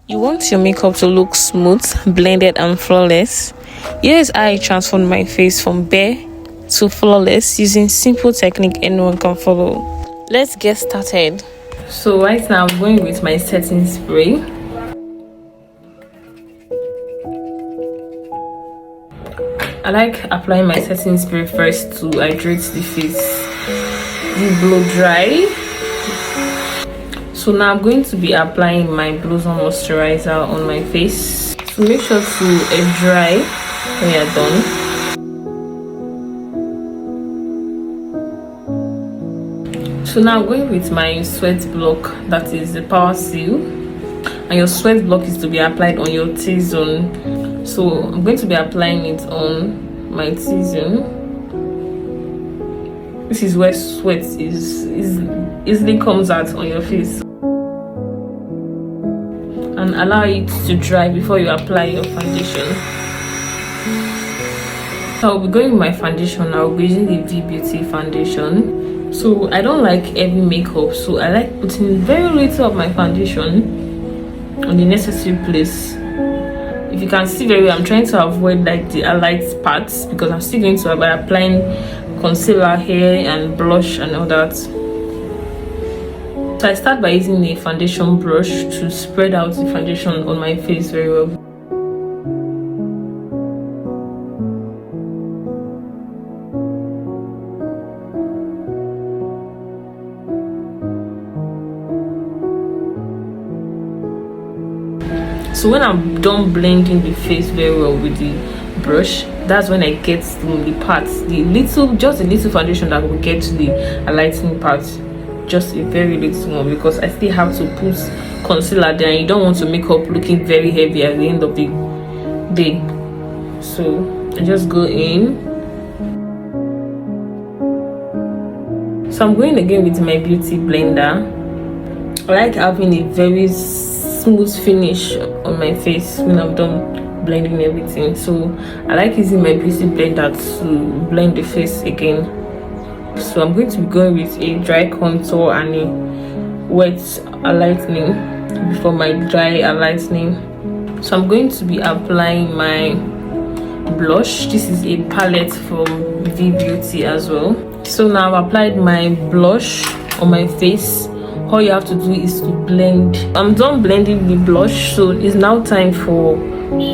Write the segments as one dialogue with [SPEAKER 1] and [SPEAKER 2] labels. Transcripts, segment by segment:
[SPEAKER 1] You want your makeup to look smooth, blended and flawless? Here's how I transformed my face from bare to flawless using simple technique anyone can follow. Let's get started. So right now I'm going with my setting spray. I like applying my setting spray first to hydrate the face, then blow dry. So now I'm going to be applying my Blush On moisturizer on my face. So make sure to air dry when you're done. So now I'm going with my sweat block, that is the Power Seal, and your sweat block is to be applied on your T-zone. So I'm going to be applying it on my T-zone. This is where sweat is easily comes out on your face. And allow it to dry before you apply your foundation. So I'll be going with my foundation. I'll be using the V Beauty foundation. So I don't like heavy makeup, so I like putting very little of my foundation on the necessary place. If you can see very well, I'm trying to avoid like the highlight parts because I'm still going to be applying concealer, hair and blush and all that. So I start by using a foundation brush to spread out the foundation on my face very well. So when I'm done blending the face very well with the brush, that's when I get to the parts, just a little foundation that will get to the highlighting part. Just a very little one because I still have to put concealer there and you don't want to make up looking very heavy at the end of the day. So I just go in. So I'm going again with my beauty blender. I like having a very smooth finish on my face when I'm done blending everything. So I like using my beauty blender to blend the face again. So I'm going to be going with a dry contour and a wet lightening before my dry lightening. So I'm going to be applying my blush. This is a palette from V Beauty as well. So now I've applied my blush on my face. All you have to do is to blend. I'm done blending the blush, so it's now time for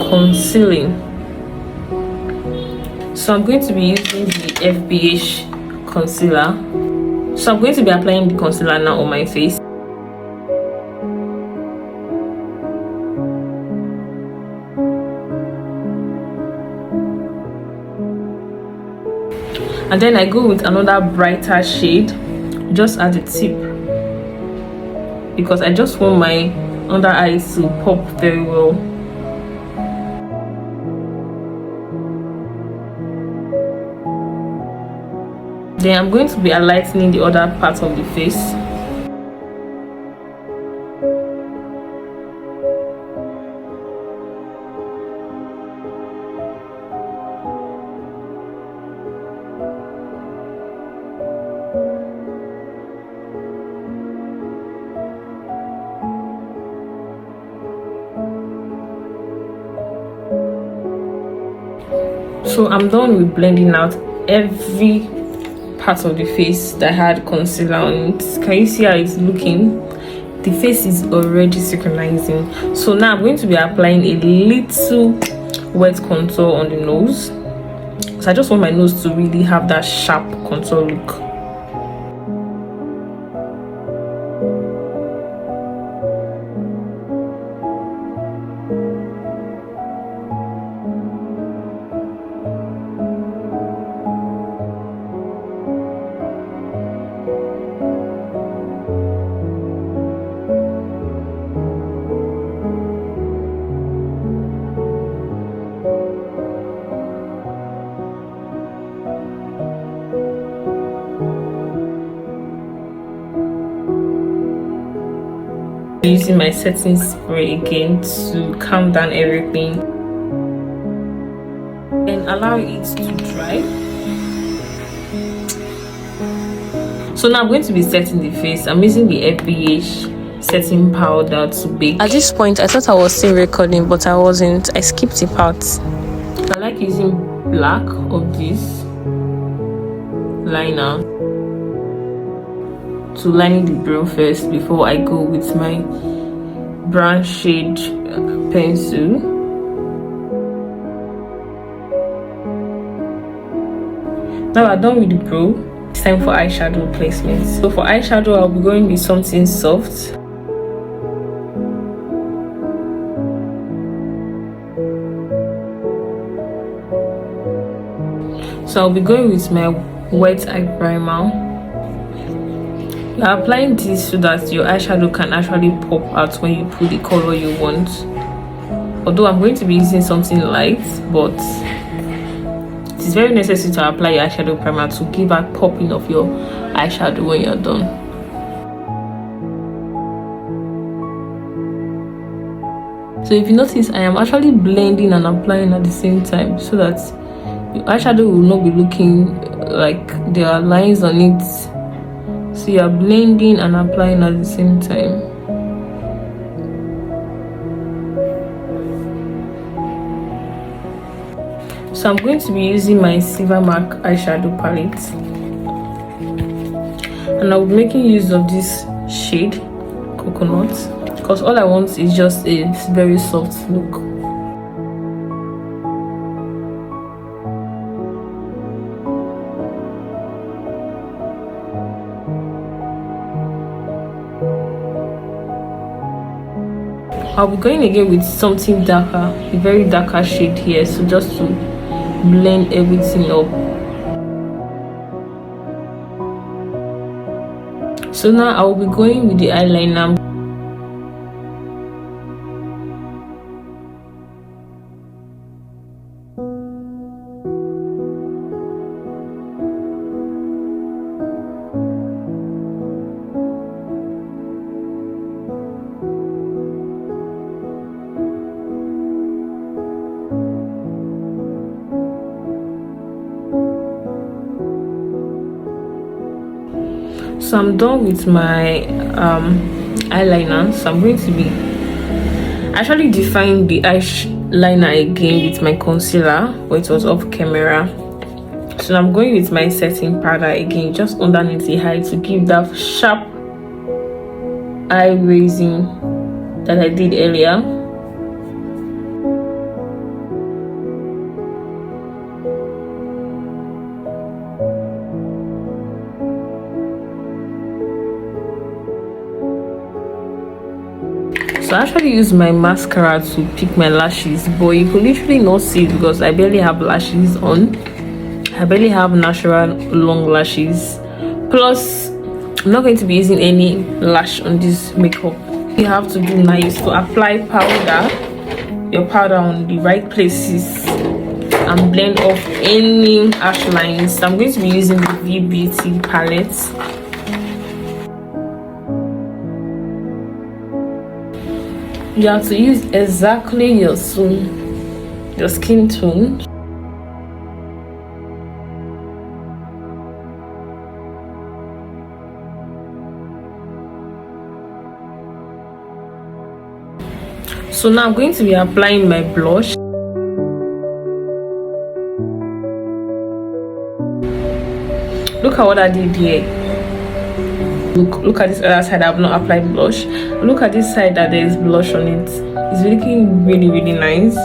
[SPEAKER 1] concealing. So I'm going to be using the FBH concealer. So I'm going to be applying the concealer now on my face. And then I go with another brighter shade just at the tip because I just want my under eyes to pop very well. Then I'm going to be lightening the other part of the face. So I'm done with blending out every part of the face that had concealer on it. Can you see how it's looking? The face is already synchronizing. So now I'm going to be applying a little wet contour on the nose. So I just want my nose to really have that sharp contour look. Using my setting spray again to calm down everything and allow it to dry. So now I'm going to be setting the face. I'm using the FBH setting powder to bake.
[SPEAKER 2] At this point, I thought I was still recording, but I wasn't. I skipped the part.
[SPEAKER 1] I like using black of this liner to line the brow first before I go with my brown shade pencil. Now I'm done with the brow. It's time for eyeshadow placement. So for eyeshadow, I'll be going with something soft. So I'll be going with my wet eye primer. You're applying this so that your eyeshadow can actually pop out when you put the color you want. Although I'm going to be using something light, but it is very necessary to apply your eyeshadow primer to give a popping of your eyeshadow when you're done. So if you notice, I am actually blending and applying at the same time so that your eyeshadow will not be looking like there are lines on it. So you are blending and applying at the same time. So I'm going to be using my Silver Mark eyeshadow palette, and I'll be making use of this shade Coconut because all I want is just a very soft look. I'll be going again with something darker, a very darker shade here, so just to blend everything up. So now I will be going with the eyeliner. So I'm done with my eyeliner. So I'm going to be actually define the eyeliner again with my concealer, but it was off camera. So I'm going with my setting powder again, just underneath the eye to give that sharp eye raising that I did earlier. So I actually use my mascara to pick my lashes, but you could literally not see it because I barely have lashes on. I barely have natural long lashes. Plus, I'm not going to be using any lash on this makeup. What you have to do now is to apply your powder on the right places and blend off any harsh lines. So I'm going to be using the V Beauty palette. You have to use exactly your skin tone. So now I'm going to be applying my blush. Look at what I did here. Look at this other side. I have not applied blush. Look at this side that there is blush on it. It's looking really, really nice.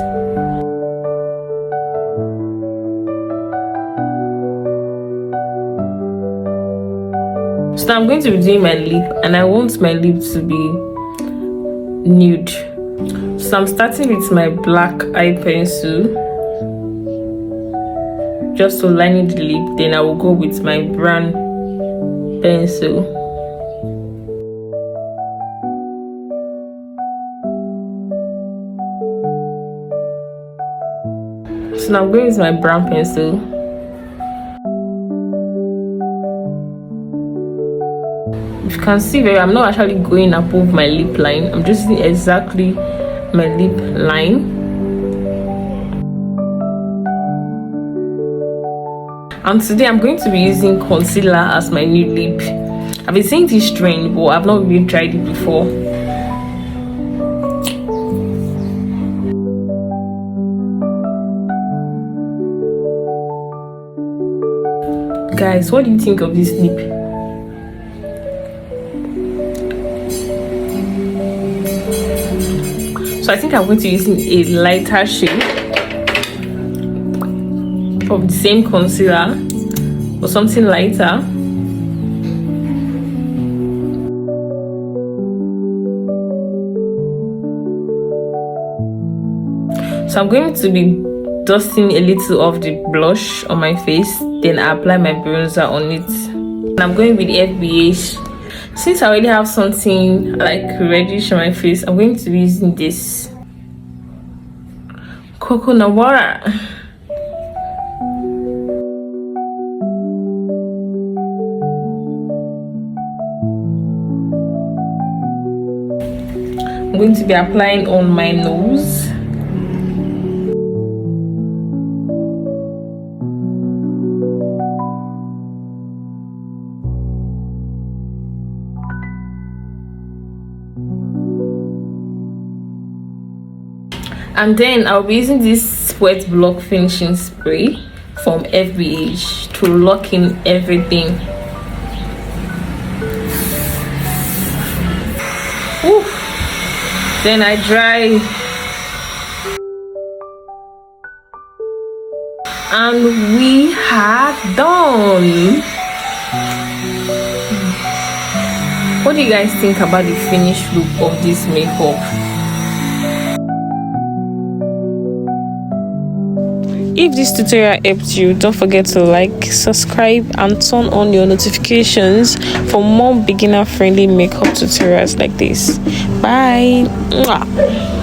[SPEAKER 1] So now I'm going to be doing my lip, and I want my lip to be nude. So I'm starting with my black eye pencil, just to line the lip. Then I will go with my brown pencil. So now I'm going with my brown pencil. If you can see I'm not actually going above my lip line. I'm just using exactly my lip line. And today I'm going to be using concealer as my nude lip. I've been seeing this trend, but I've not really tried it before. Guys, what do you think of this lip? So I think I'm going to use a lighter shade of the same concealer or something lighter. So I'm going to be dusting a little of the blush on my face, then I apply my bronzer on it. And I'm going with the FBH. Since I already have something like reddish on my face, I'm going to be using this coconut water. I'm going to be applying on my nose. And then I'll be using this wet block finishing spray from FBH to lock in everything. Ooh. Then I dry, and we are done. What do you guys think about the finished look of this makeup?
[SPEAKER 2] If this tutorial helped you, don't forget to like, subscribe, and turn on your notifications for more beginner friendly makeup tutorials like this. Bye. Mwah.